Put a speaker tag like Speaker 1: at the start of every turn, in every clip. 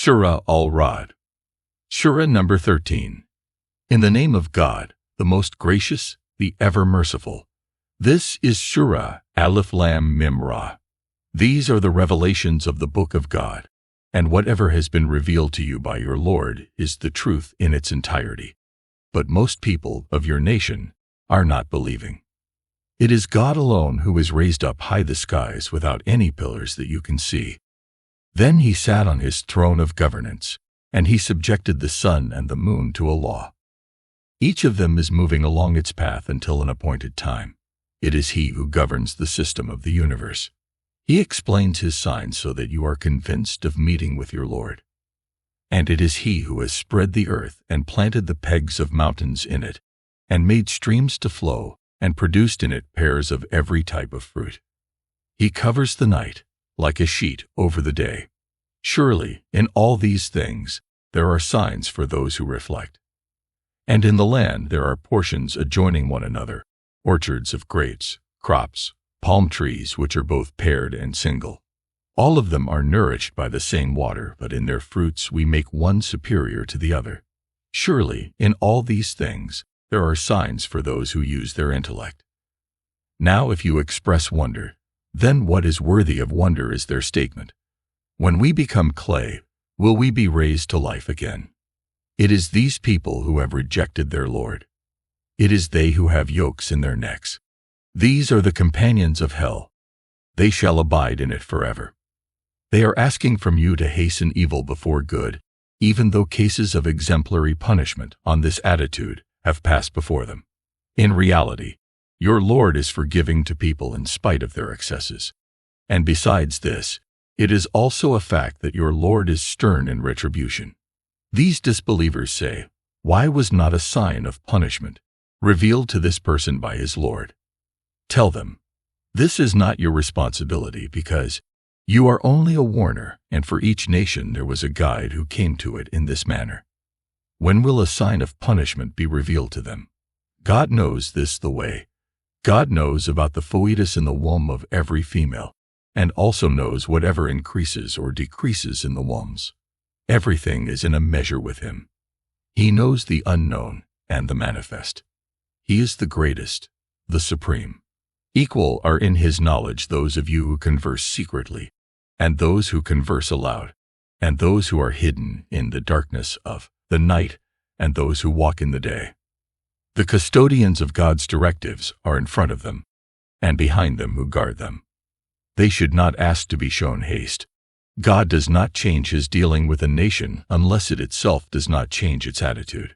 Speaker 1: Surah al-Raad. Surah number 13. In the name of God, the most gracious, the ever merciful. This is Surah Alif Lam Mim Ra. These are the revelations of the Book of God, and whatever has been revealed to you by your Lord is the truth in its entirety. But most people of your nation are not believing. It is God alone who has raised up high the skies without any pillars that you can see. Then he sat on his throne of governance, and he subjected the sun and the moon to a law. Each of them is moving along its path until an appointed time. It is he who governs the system of the universe. He explains his signs so that you are convinced of meeting with your Lord. And it is he who has spread the earth and planted the pegs of mountains in it, and made streams to flow, and produced in it pears of every type of fruit. He covers the night like a sheet over the day. Surely, in all these things, there are signs for those who reflect. And in the land there are portions adjoining one another, orchards of grapes, crops, palm trees which are both paired and single. All of them are nourished by the same water, but in their fruits we make one superior to the other. Surely, in all these things, there are signs for those who use their intellect. Now if you express wonder, then what is worthy of wonder is their statement. When we become clay, will we be raised to life again? It is these people who have rejected their Lord. It is they who have yokes in their necks. These are the companions of hell. They shall abide in it forever. They are asking from you to hasten evil before good, even though cases of exemplary punishment on this attitude have passed before them. In reality, your Lord is forgiving to people in spite of their excesses. And besides this, it is also a fact that your Lord is stern in retribution. These disbelievers say, why was not a sign of punishment revealed to this person by his Lord? Tell them, this is not your responsibility because you are only a warner, and for each nation there was a guide who came to it in this manner. When will a sign of punishment be revealed to them? God knows this the way. God knows about the foetus in the womb of every female, and also knows whatever increases or decreases in the wombs. Everything is in a measure with him. He knows the unknown and the manifest. He is the greatest, the supreme. Equal are in his knowledge those of you who converse secretly, and those who converse aloud, and those who are hidden in the darkness of the night, and those who walk in the day. The custodians of God's directives are in front of them, and behind them who guard them. They should not ask to be shown haste. God does not change his dealing with a nation unless it itself does not change its attitude.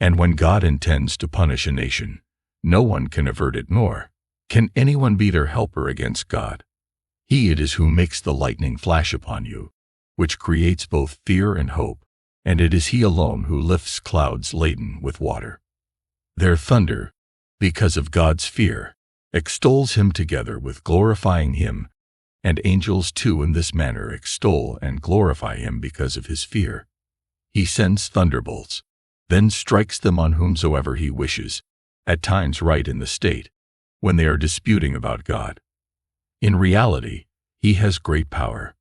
Speaker 1: And when God intends to punish a nation, no one can avert it, nor can anyone be their helper against God. He it is who makes the lightning flash upon you, which creates both fear and hope, and it is he alone who lifts clouds laden with water. Their thunder, because of God's fear, extols him together with glorifying him, and angels too in this manner extol and glorify him because of his fear. He sends thunderbolts, then strikes them on whomsoever he wishes, at times right in the state, when they are disputing about God. In reality, he has great power.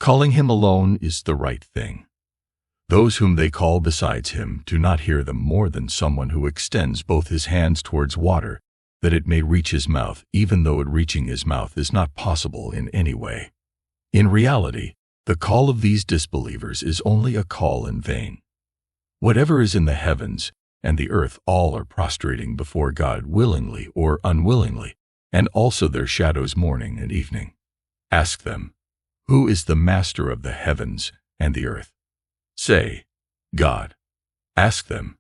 Speaker 1: Calling him alone is the right thing. Those whom they call besides him do not hear them more than someone who extends both his hands towards water, that it may reach his mouth, even though it reaching his mouth is not possible in any way. In reality, the call of these disbelievers is only a call in vain. Whatever is in the heavens and the earth, all are prostrating before God willingly or unwillingly, and also their shadows morning and evening. Ask them, who is the master of the heavens and the earth? Say, God. Ask them,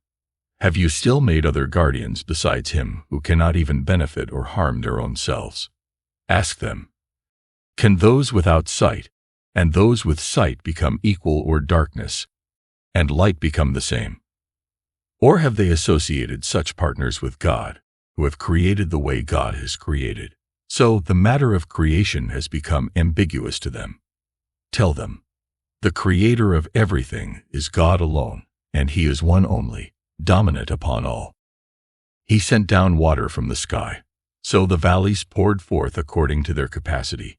Speaker 1: have you still made other guardians besides him who cannot even benefit or harm their own selves? Ask them, can those without sight and those with sight become equal, or darkness and light become the same? Or have they associated such partners with God, who have created the way God has created? So the matter of creation has become ambiguous to them. Tell them, the creator of everything is God alone, and he is one only, dominant upon all. He sent down water from the sky, so the valleys poured forth according to their capacity,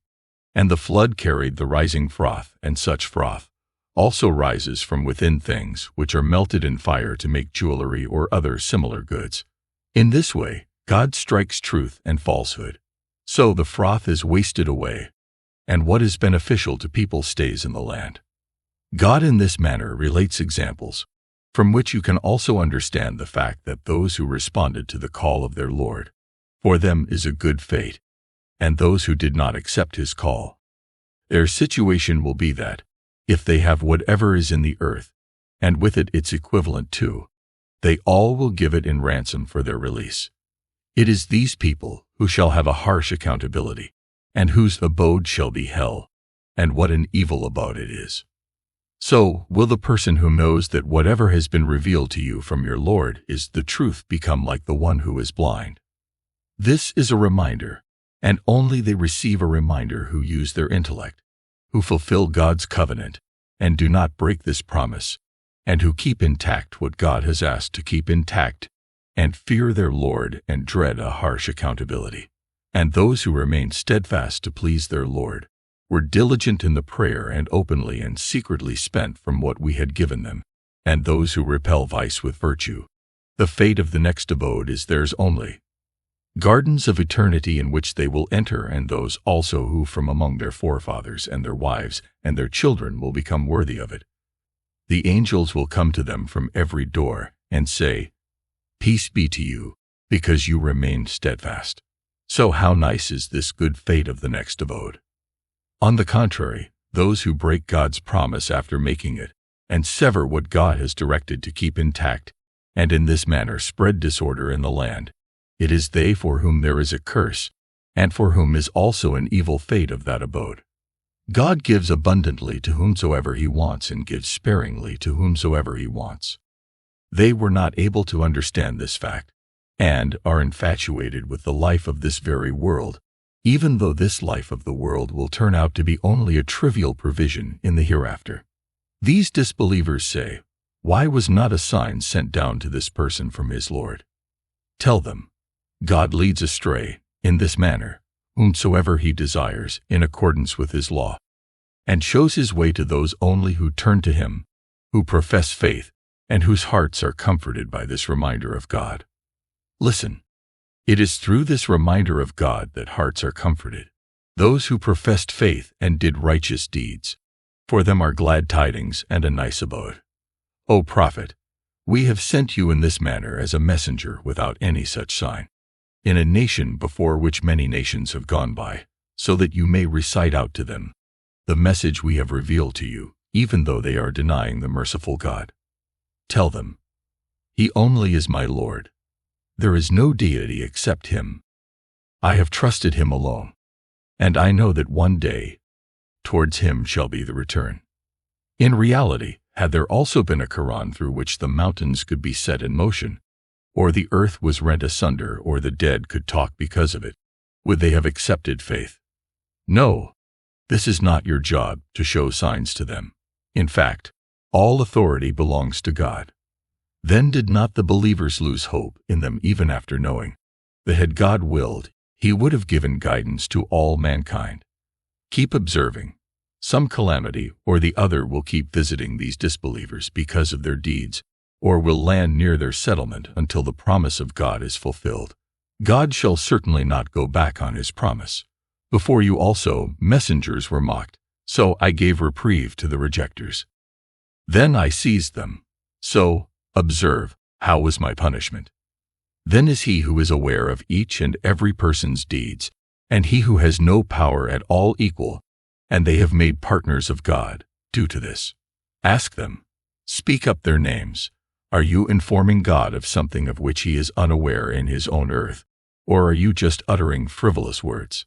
Speaker 1: and the flood carried the rising froth and such froth, also rises from within things which are melted in fire to make jewelry or other similar goods. In this way, God strikes truth and falsehood. So the froth is wasted away, and what is beneficial to people stays in the land. God in this manner relates examples, from which you can also understand the fact that those who responded to the call of their Lord, for them is a good fate, and those who did not accept his call, their situation will be that, if they have whatever is in the earth, and with it its equivalent too, they all will give it in ransom for their release. It is these people who shall have a harsh accountability, and whose abode shall be hell, and what an evil abode it is. So will the person who knows that whatever has been revealed to you from your Lord is the truth become like the one who is blind. This is a reminder, and only they receive a reminder who use their intellect, who fulfill God's covenant, and do not break this promise, and who keep intact what God has asked to keep intact, and fear their Lord and dread a harsh accountability. And those who remain steadfast to please their Lord, were diligent in the prayer and openly and secretly spent from what we had given them, and those who repel vice with virtue, the fate of the next abode is theirs only. Gardens of eternity in which they will enter, and those also who from among their forefathers and their wives and their children will become worthy of it. The angels will come to them from every door and say, "Peace be to you, because you remained steadfast." So how nice is this good fate of the next abode. On the contrary, those who break God's promise after making it, and sever what God has directed to keep intact, and in this manner spread disorder in the land, it is they for whom there is a curse, and for whom is also an evil fate of that abode. God gives abundantly to whomsoever he wants, and gives sparingly to whomsoever he wants. They were not able to understand this fact, and are infatuated with the life of this very world, even though this life of the world will turn out to be only a trivial provision in the hereafter. These disbelievers say, "Why was not a sign sent down to this person from his Lord?" Tell them, God leads astray, in this manner, whomsoever he desires, in accordance with his law, and shows his way to those only who turn to him, who profess faith, and whose hearts are comforted by this reminder of God. Listen. It is through this reminder of God that hearts are comforted. Those who professed faith and did righteous deeds, for them are glad tidings and a nice abode. O prophet, we have sent you in this manner as a messenger without any such sign, in a nation before which many nations have gone by, so that you may recite out to them the message we have revealed to you, even though they are denying the merciful God. Tell them, He only is my Lord. There is no deity except him. I have trusted him alone, and I know that one day, towards him shall be the return. In reality, had there also been a Quran through which the mountains could be set in motion, or the earth was rent asunder, or the dead could talk because of it, would they have accepted faith? No, this is not your job to show signs to them. In fact, all authority belongs to God. Then did not the believers lose hope in them even after knowing that had God willed, he would have given guidance to all mankind. Keep observing. Some calamity or the other will keep visiting these disbelievers because of their deeds, or will land near their settlement until the promise of God is fulfilled. God shall certainly not go back on his promise. Before you also messengers were mocked, so I gave reprieve to the rejectors. Then I seized them. So, observe, how was my punishment? Then is he who is aware of each and every person's deeds, and he who has no power at all equal, and they have made partners of God, due to this. Ask them, speak up their names. Are you informing God of something of which he is unaware in his own earth, or are you just uttering frivolous words?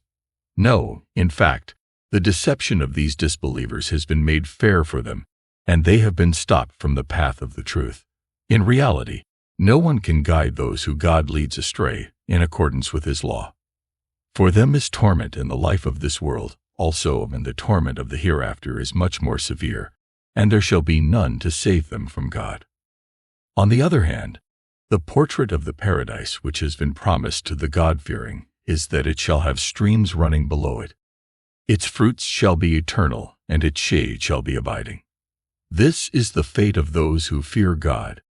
Speaker 1: No, in fact, the deception of these disbelievers has been made fair for them, and they have been stopped from the path of the truth. In reality, no one can guide those who God leads astray in accordance with his law. For them is torment in the life of this world, also and the torment of the hereafter is much more severe, and there shall be none to save them from God. On the other hand, the portrait of the paradise which has been promised to the God-fearing is that it shall have streams running below it. Its fruits shall be eternal, and its shade shall be abiding. This is the fate of those who fear God,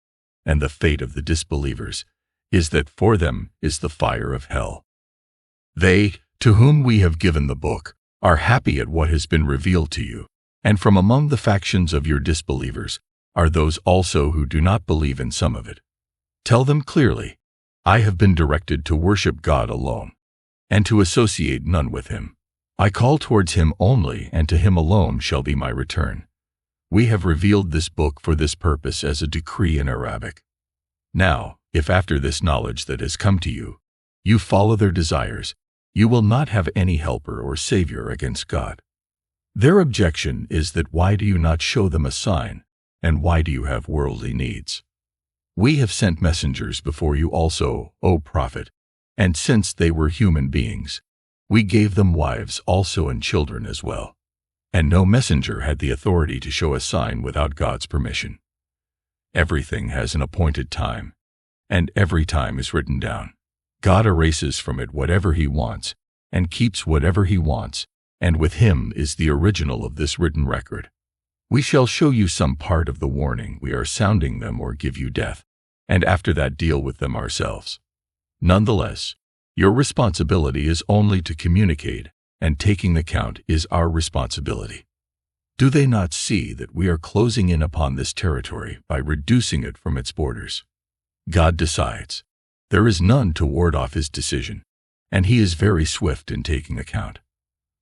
Speaker 1: and the fate of the disbelievers is that for them is the fire of hell. They, to whom we have given the book, are happy at what has been revealed to you, and from among the factions of your disbelievers are those also who do not believe in some of it. Tell them clearly, I have been directed to worship God alone, and to associate none with him. I call towards him only, and to him alone shall be my return. We have revealed this book for this purpose as a decree in Arabic. Now, if after this knowledge that has come to you, you follow their desires, you will not have any helper or savior against God. Their objection is that why do you not show them a sign, and why do you have worldly needs? We have sent messengers before you also, O Prophet, and since they were human beings, we gave them wives also and children as well. And no messenger had the authority to show a sign without God's permission. Everything has an appointed time, and every time is written down. God erases from it whatever he wants, and keeps whatever he wants, and with him is the original of this written record. We shall show you some part of the warning we are sounding them or give you death, and after that deal with them ourselves. Nonetheless, your responsibility is only to communicate, and taking the count is our responsibility. Do they not see that we are closing in upon this territory by reducing it from its borders? God decides. There is none to ward off his decision, and he is very swift in taking account.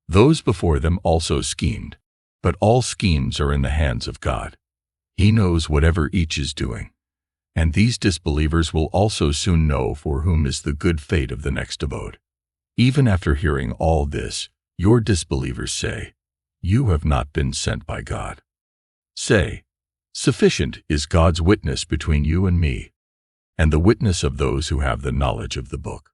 Speaker 1: Those before them also schemed, but all schemes are in the hands of God. He knows whatever each is doing, and these disbelievers will also soon know for whom is the good fate of the next abode. Even after hearing all this, your disbelievers say, You have not been sent by God. Say, Sufficient is God's witness between you and me, and the witness of those who have the knowledge of the book.